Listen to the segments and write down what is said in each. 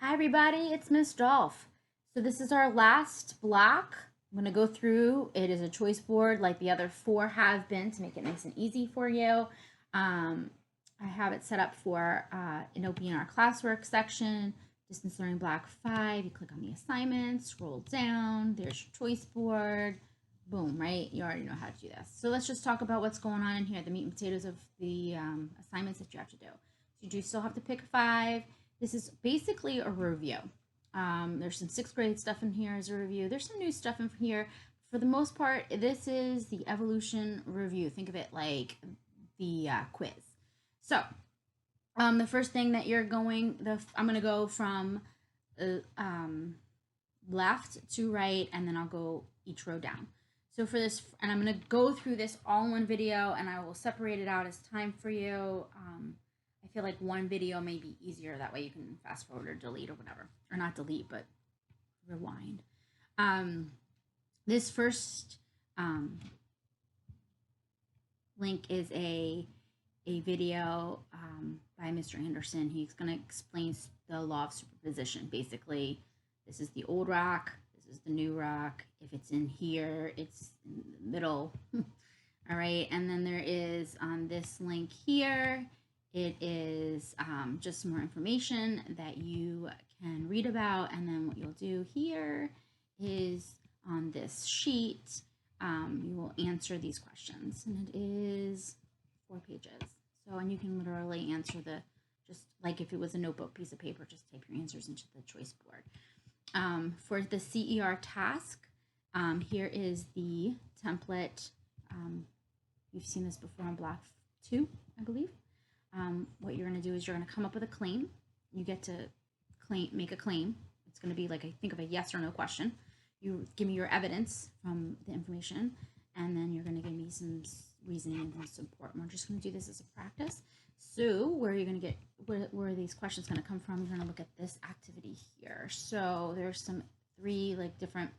Hi everybody, it's Miss Dolph. So this is our last block. I'm going to go through. It is a choice board like the other four have been to make it nice and easy for you. I have it set up for an open in our classwork section, distance learning block 5. You click on the assignment, scroll down, there's your choice board. Boom, right? You already know how to do this. So let's just talk about what's going on in here, the meat and potatoes of the assignments that you have to do. So you do still have to pick 5. This is basically a review. There's some 6th grade stuff in here as a review. There's some new stuff in here. For the most part, this is the evolution review. Think of it like the quiz. So, the first thing that you're going, I'm going to go from left to right, and then I'll go each row down. So for this, and I'm going to go through this all in one video, and I will separate it out as time for you. I feel like one video may be easier. That way you can fast forward or delete or whatever. Or not delete, but rewind. This first link is a video by Mr. Anderson. He's going to explain the law of superposition. Basically, this is the old rock. This is the new rock. If it's in here, it's in the middle. All right. And then there is on this link here, it is just some more information that you can read about. And then what you'll do here is on this sheet, you will answer these questions. And it is 4 pages. So, and you can literally answer just like if it was a notebook piece of paper, just type your answers into the choice board. For the CER task, here is the template. You've seen this before on block 2, I believe. What you're going to do is you're going to come up with a claim. You get to make a claim. It's going to be like, I think of a yes or no question. You give me your evidence from the information, and then you're going to give me some reasoning and some support. And we're just going to do this as a practice. So where you're going to get, where are these questions going to come from? You're going to look at this activity here. So there's some 3 like different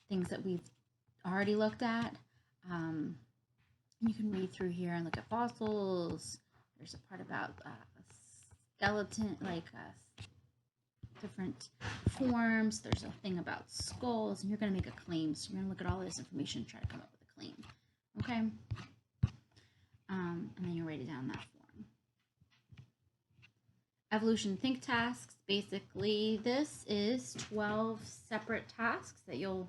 things that we've already looked at. You can read through here and look at fossils. There's a part about skeleton, like different forms. There's a thing about skulls, and you're going to make a claim. So you're going to look at all this information and try to come up with a claim. Okay? And then you write it down in that form. Evolution think tasks. Basically, this is 12 separate tasks that you'll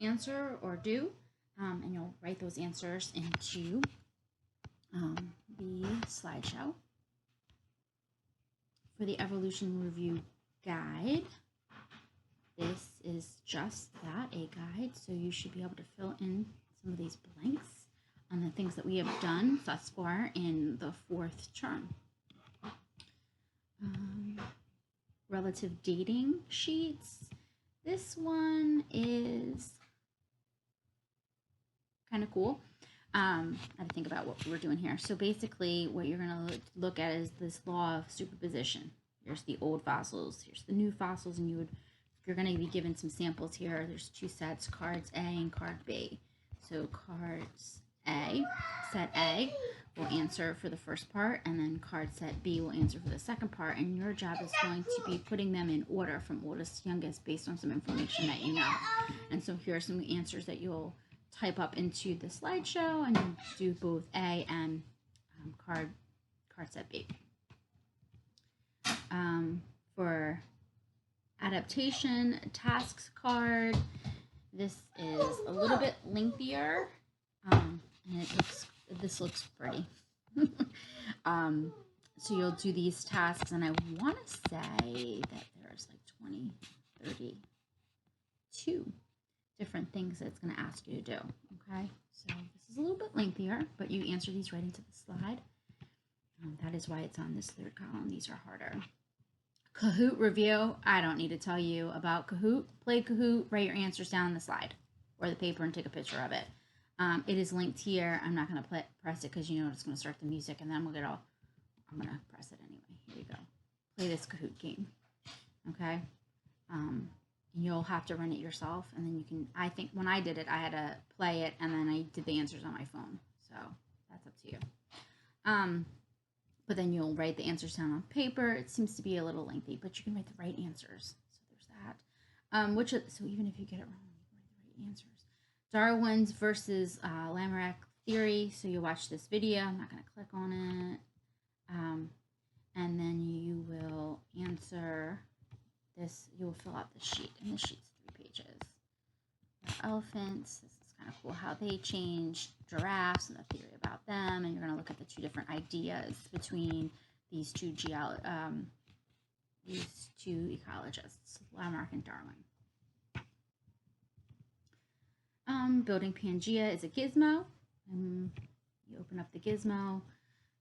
answer or do, and you'll write those answers into the slideshow. For the evolution review guide, this is just that, a guide, so you should be able to fill in some of these blanks on the things that we have done thus far in the 4th term. Relative dating sheets. This one is kind of cool. I had to think about what we're doing here. So basically what you're going to look at is this law of superposition. Here's the old fossils, here's the new fossils, and you're going to be given some samples here. There's 2 sets, cards A and card B. So cards A, set A will answer for the first part, and then card set B will answer for the second part, and your job is going to be putting them in order from oldest to youngest based on some information that you know. And so here are some answers that you'll type up into the slideshow, and you do both A and card set B. For adaptation tasks card, this is a little bit lengthier, and this looks pretty. So you'll do these tasks, and I want to say that there's like 32 different things that it's going to ask you to do. Okay, so this is a little bit lengthier, but you answer these right into the slide. That is why it's on this 3rd column. These are harder. Kahoot review. I don't need to tell you about Kahoot. Play Kahoot, write your answers down on the slide or the paper and take a picture of it. It is linked here. I'm not going to press it because you know it's going to start the music, and then I'm going to press it anyway. Here you go. Play this Kahoot game. Okay. You'll have to run it yourself, and then you can, I think when I did it, I had to play it, and then I did the answers on my phone. So that's up to you. but then you'll write the answers down on paper. It seems to be a little lengthy, but you can write the right answers. So there's that. So even if you get it wrong, you can write the right answers. Darwin's versus Lamarck theory. So you watch this video. I'm not going to click on it. And then you will answer this. You will fill out the sheet, and the sheet's 3 pages. Elephants. This is kind of cool how they changed. Giraffes and the theory about them, and you're going to look at the 2 different ideas between these two ecologists, Lamarck and Darwin. Building Pangea is a gizmo. You open up the gizmo.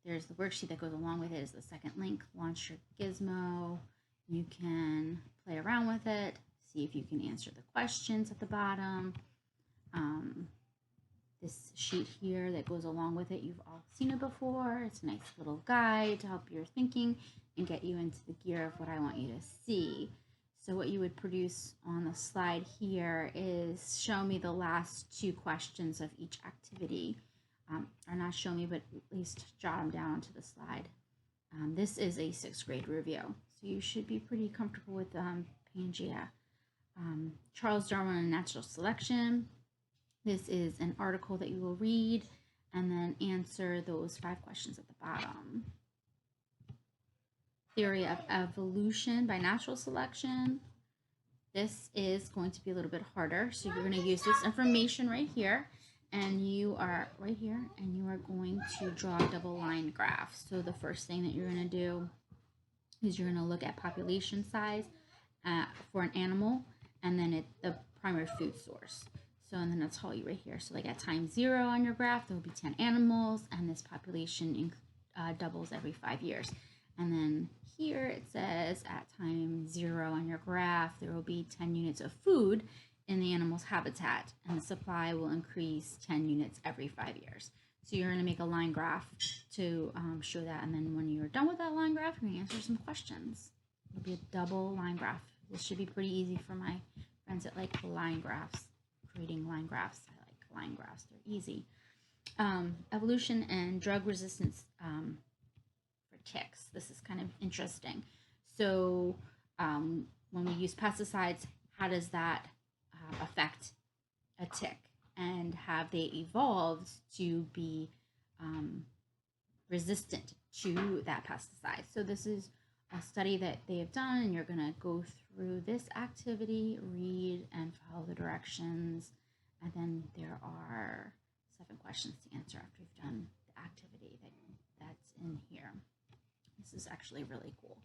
There's the worksheet that goes along with it is the second link. Launch your gizmo. You can play around with it, see if you can answer the questions at the bottom. This sheet here that goes along with it, you've all seen it before. It's a nice little guide to help your thinking and get you into the gear of what I want you to see. So what you would produce on the slide here is show me the last 2 questions of each activity. Or not show me, but at least jot them down onto the slide. This is a 6th grade review, so you should be pretty comfortable with Pangea. Charles Darwin and Natural Selection. This is an article that you will read and then answer those 5 questions at the bottom. Theory of Evolution by Natural Selection. This is going to be a little bit harder, so you're going to use this information right here. And you are right here, and you are going to draw a double line graph. So the first thing that you're going to do is you're going to look at population size for an animal, and then the primary food source. So, and then I'll tell you right here. So like at time 0 on your graph, there will be 10 animals, and this population doubles every 5 years. And then here it says at time 0 on your graph, there will be 10 units of food in the animal's habitat, and the supply will increase 10 units every 5 years. So you're going to make a line graph to show that, and then when you're done with that line graph, you're going to answer some questions. It'll be a double line graph. This should be pretty easy for my friends that like line graphs, creating line graphs. I like line graphs. They're easy. Evolution and drug resistance for ticks. This is kind of interesting. So when we use pesticides, how does that affect a tick, and have they evolved to be resistant to that pesticide? So this is a study that they have done, and you're going to go through this activity, read and follow the directions, and then there are 7 questions to answer after you've done the activity that's in here. This is actually really cool.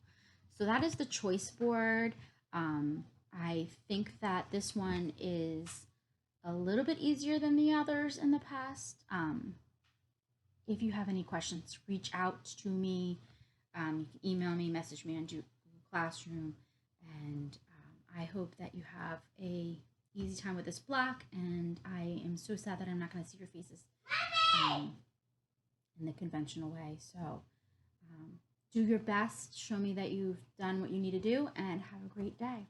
So that is the choice board. I think that this one is a little bit easier than the others in the past. If you have any questions, reach out to me. You can email me, message me on Google Classroom, and I hope that you have a easy time with this block. And I am so sad that I'm not going to see your faces in the conventional way. So do your best, show me that you've done what you need to do, and have a great day.